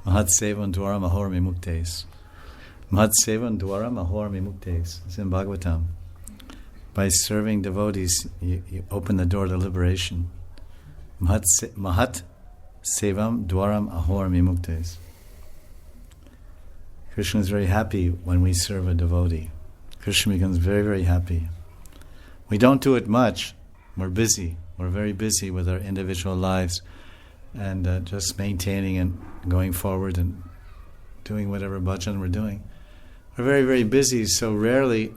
Mahat Sevan Dwaram Ahor Mimuktes. Mahat Sevan Dwaram Ahor Mimuktes. It's in Bhagavatam. By serving devotees, you open the door to liberation. Mahat Sevam Dwaram Ahor Mimuktes. Krishna is very happy when we serve a devotee. Krishna becomes very, very happy. We don't do it much. We're busy. We're very busy with our individual lives and just maintaining and going forward and doing whatever bhajan we're doing. We're very, very busy, so rarely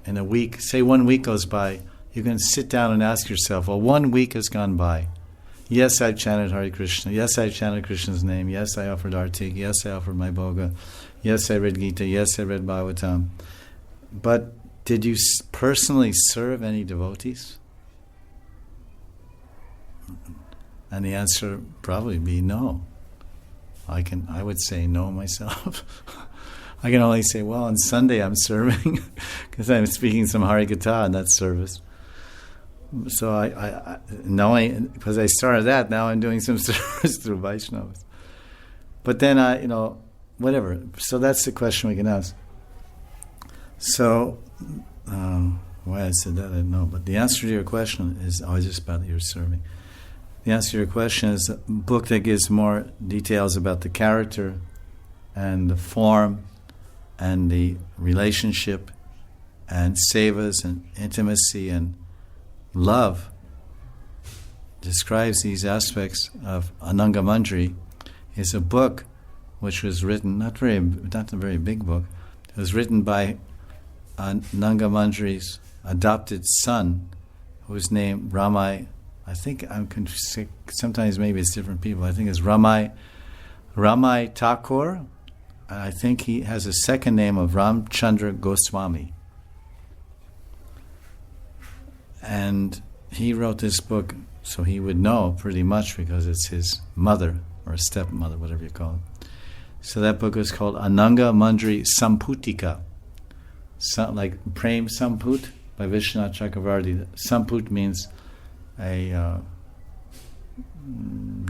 in a week, say 1 week goes by, you can sit down and ask yourself, well, 1 week has gone by. Yes, I've chanted Hare Krishna. Yes, I chanted Krishna's name. Yes, I offered Artik. Yes, I offered my Bhoga. Yes, I read Gita. Yes, I read Bhagavatam. But did you personally serve any devotees? And the answer probably be no. I would say no myself. I can only say, well, on Sunday I'm serving because I'm speaking some Hari Katha in that service. So because I started that, now I'm doing some service through Vaishnavas. But then whatever. So that's the question we can ask. So, why I said that, I don't know. But the answer to your question is always just about your serving. The answer to your question is a book that gives more details about the character and the form and the relationship and sevas and intimacy and love. Describes these aspects of Ananga Manjari. Is a book which was written, not a very big book. It was written by Ananga Manjari's adopted son, who was named Ramai. I think sometimes maybe it's different people. I think it's Ramai Thakur, and I think he has a second name of Ramchandra Goswami. And he wrote this book so he would know pretty much because it's his mother or stepmother, whatever you call it. So that book is called Ananga Manjari Samputika. Like Prem Samput by Vishwanath Chakravarti. Samput means a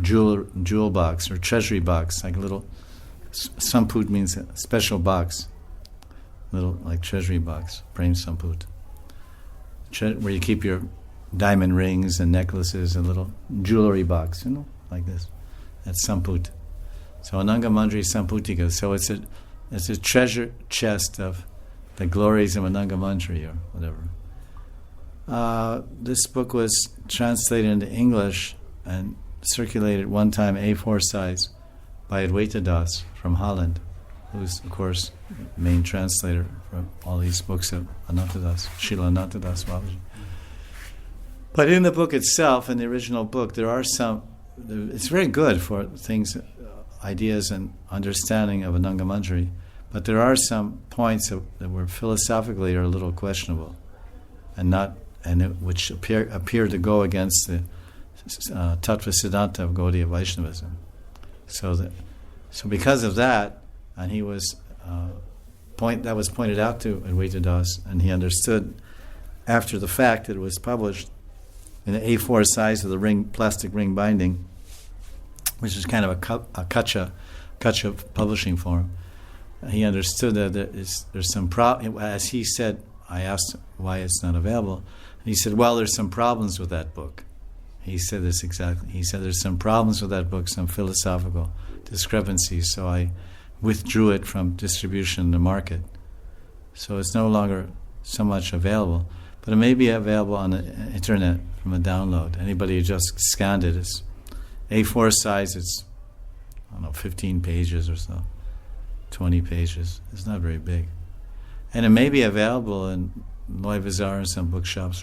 jewel box or treasury box, like a little. Samput means a special box, little like treasury box. Prem Samput, where you keep your diamond rings and necklaces, a little jewelry box, like this. That's Samput. So Ananga Manjari Samputika. So it's a treasure chest of the glories of Ananga Manjari or whatever. This book was translated into English and circulated one time A4 size by Advaita Das from Holland, who's of course the main translator for all these books of Anantadas, Srila Anantadas Babaji. But in the book itself, in the original book, there are some. It's very good for things, ideas, and understanding of Ananga Manjari. But there are some points that were philosophically are a little questionable, which appear to go against the Tattva Siddhanta of Gaudiya Vaishnavism. So because of that, and that was pointed out to Advaita Das, and he understood after the fact that it was published in the A4 size of the plastic ring binding, which is kind of a kacha publishing form. He understood that there's some problem. As he said, I asked why it's not available. And he said, well, there's some problems with that book. He said this exactly. He said there's some problems with that book, some philosophical discrepancies, so I withdrew it from distribution in the market. So it's no longer so much available, but it may be available on the internet from a download. Anybody who just scanned it, it's A4 size, it's, 15 pages or so. 20 pages. It's not very big. And it may be available in Loy Bazaar and some bookshops.